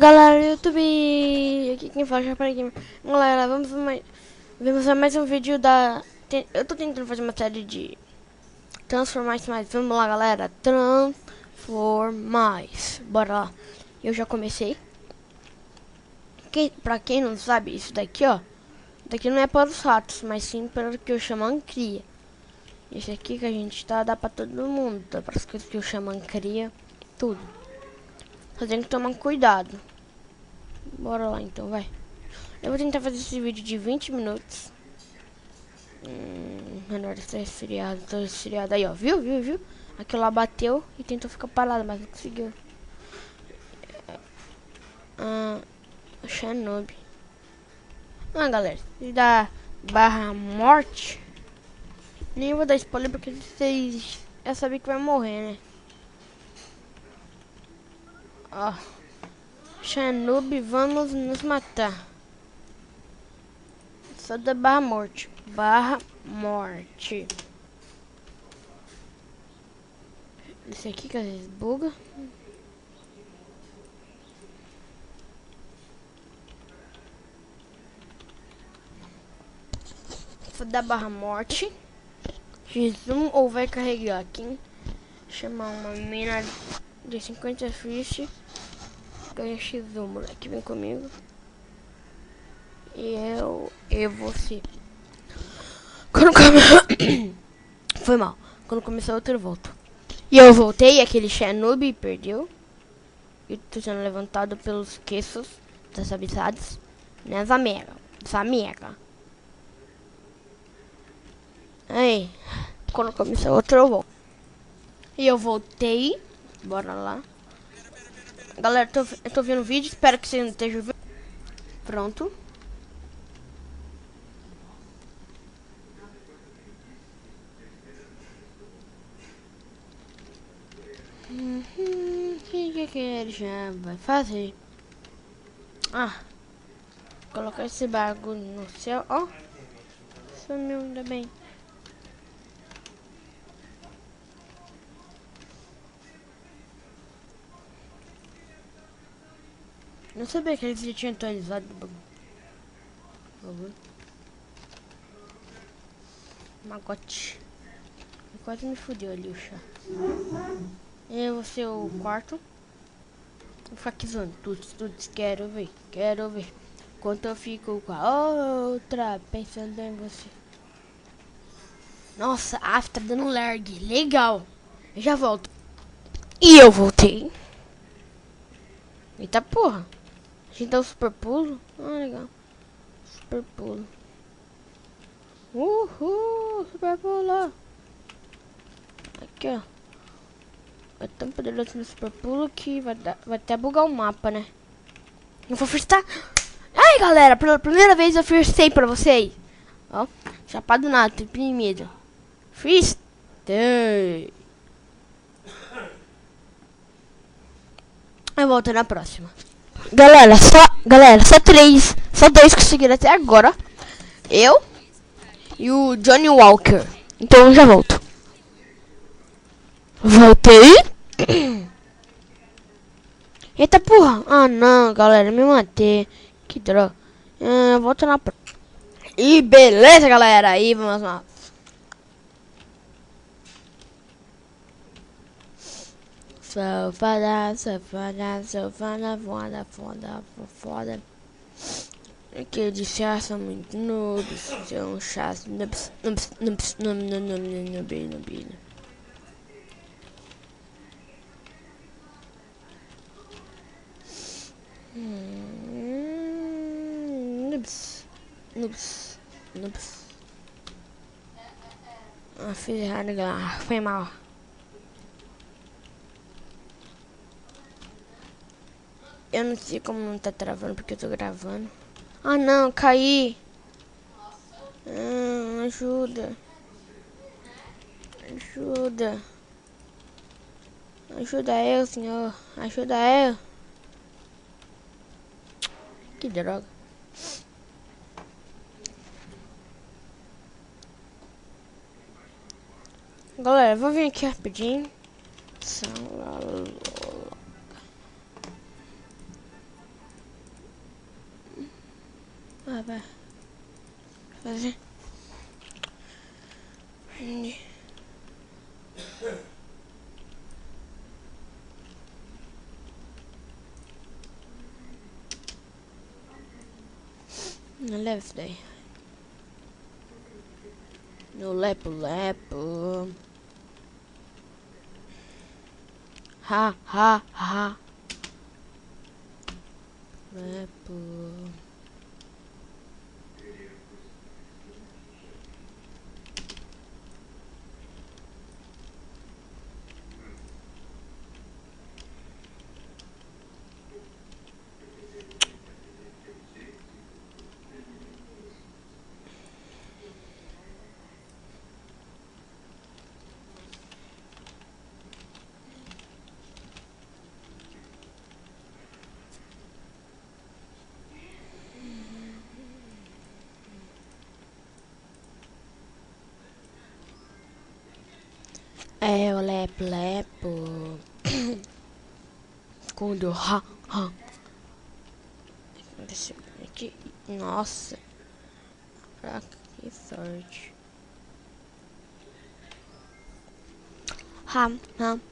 Galera do YouTube, aqui quem fala já para aqui. Galera, vamos a mais um vídeo da... Eu tô tentando fazer uma série de Transformice mais. Vamos lá, galera. Transformice. Bora lá. Eu já comecei. Pra quem não sabe, isso daqui, ó. Daqui não é para os ratos, mas sim para o que o Xamã cria. Esse aqui que a gente tá, dá pra todo mundo. Dá para as coisas que o Xamã cria. Tudo. Só tem que tomar cuidado. Bora lá então, vai. Eu vou tentar fazer esse vídeo de 20 minutos. Menor está resfriado, tô resfriado. Aí, ó, viu? Aquilo lá bateu e tentou ficar parado, mas não conseguiu. Xenobi. Galera, se dá barra morte, nem vou dar spoiler porque vocês já sabem que vai morrer, né? Ó, Xenobi, vamos nos matar. Só da barra morte. Barra morte. Esse aqui que às vezes buga. Só da barra morte. X1 ou vai carregar aqui. Chamar uma mina de 50 fish. Ganha X1, moleque. Vem comigo. E você. Quando foi mal. Quando começou outro eu volto. E eu voltei, aquele Xenobi perdeu. E tô sendo levantado pelos queixos das habilidades. Né, Zamega? Aí, quando começou outro eu volto. E eu voltei. Bora lá. Galera, eu tô vendo o vídeo. Espero que você não esteja vendo. Pronto. O que ele já vai fazer? Colocar esse bagulho no céu. Ó, sumiu ainda bem. Não sabia que eles já tinham atualizado o bagulho. Magote. Quase me fudeu ali o chá. Eu vou ser o quarto. Vou ficar aqui zoando. Tudo. Quero ver. Enquanto eu fico com a outra pensando em você. Nossa, tá dando lag. Legal. Eu já volto. E eu voltei. Eita porra. A gente dá o super pulo. Legal. Super pulo. Uhul. Super pulo. Aqui, ó. É tão poderoso no super pulo que vai até bugar o mapa, né? Não vou fristar. Ai, galera, pela primeira vez eu fristei pra vocês. Ó, chapado nato, imprimido. Fristei. Eu volto na próxima. Galera, só dois conseguiram até agora. Eu e o Johnny Walker. Então eu já volto. Voltei. Eita porra. Não, galera, me matei. Que droga. Volta na próxima. E beleza, galera. Aí vamos lá. Safada, foda. Que de chá são muito noobs. São chás noobs. Noobs. Fiz errado, galera. Foi mal. Eu não sei como não tá travando porque eu tô gravando. Não, caí. Ajuda. Ajuda eu, senhor. Ajuda eu. Que droga. Galera, vou vir aqui rapidinho. vai. Fazer. Não leva isso daí. No lepo. Ha, ha, ha. Lepo. É o lepo. Quando ha, ha. Deixa eu ver aqui. Nossa. Caraca, que sorte.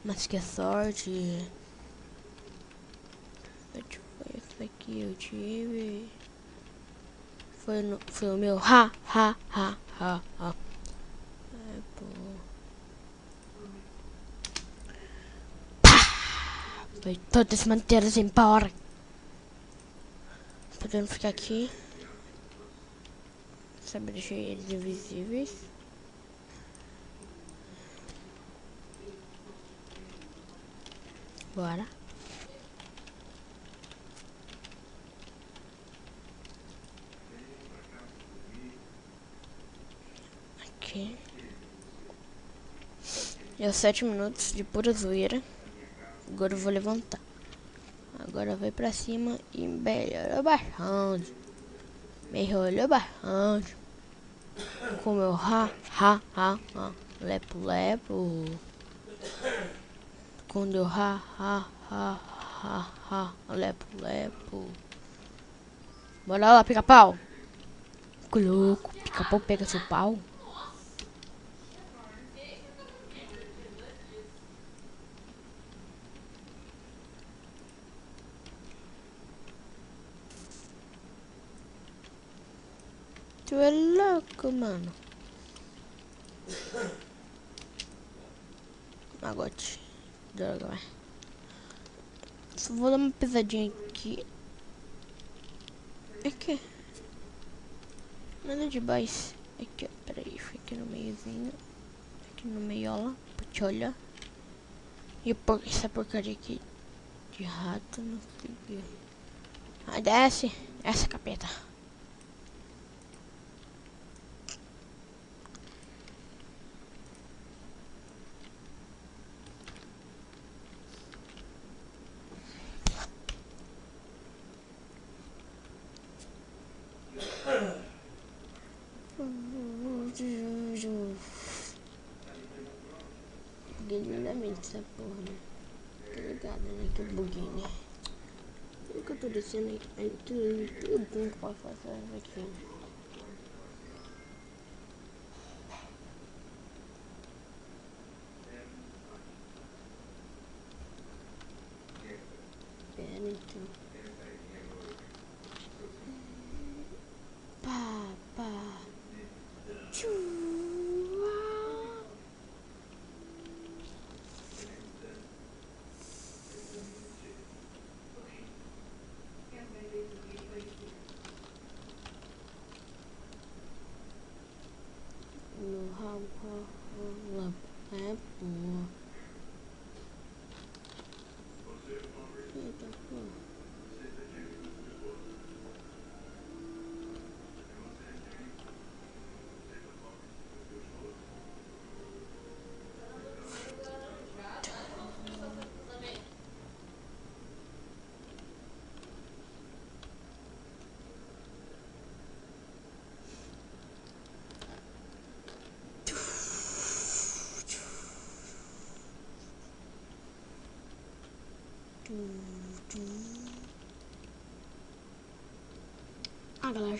Mas que sorte. Foi isso aqui, eu tive. Foi o meu ha. É, pô. Foi todas manteiras embora. Podendo ficar aqui. Sabe, deixar eles invisíveis. Bora. Aqui. Deu 7 minutos de pura zoeira. Agora eu vou levantar. Agora vai pra cima e melhorou bastante. Com o meu ha. Lepo. Com o meu ha. Lepo. Bora lá, pica-pau. Que louco, pica-pau pega seu pau. Tu é louco, mano. Magote. Droga, vai. Só vou dar uma pisadinha aqui. Aqui. Nada de baixo. Aqui, ó. Peraí, fica aqui no meiozinho. Aqui no meiola. Pra te olhar. E essa porcaria aqui de rato, não sei. Ah, desce. Essa capeta. Buguei lindamente essa porra, né? Tá ligado, né? Que buguei, né? Tudo que eu tô descendo aí, tudo que eu posso fazer aqui. Pera, então. Pá. No rabo, é boa. Eita, porra. Ah, galera.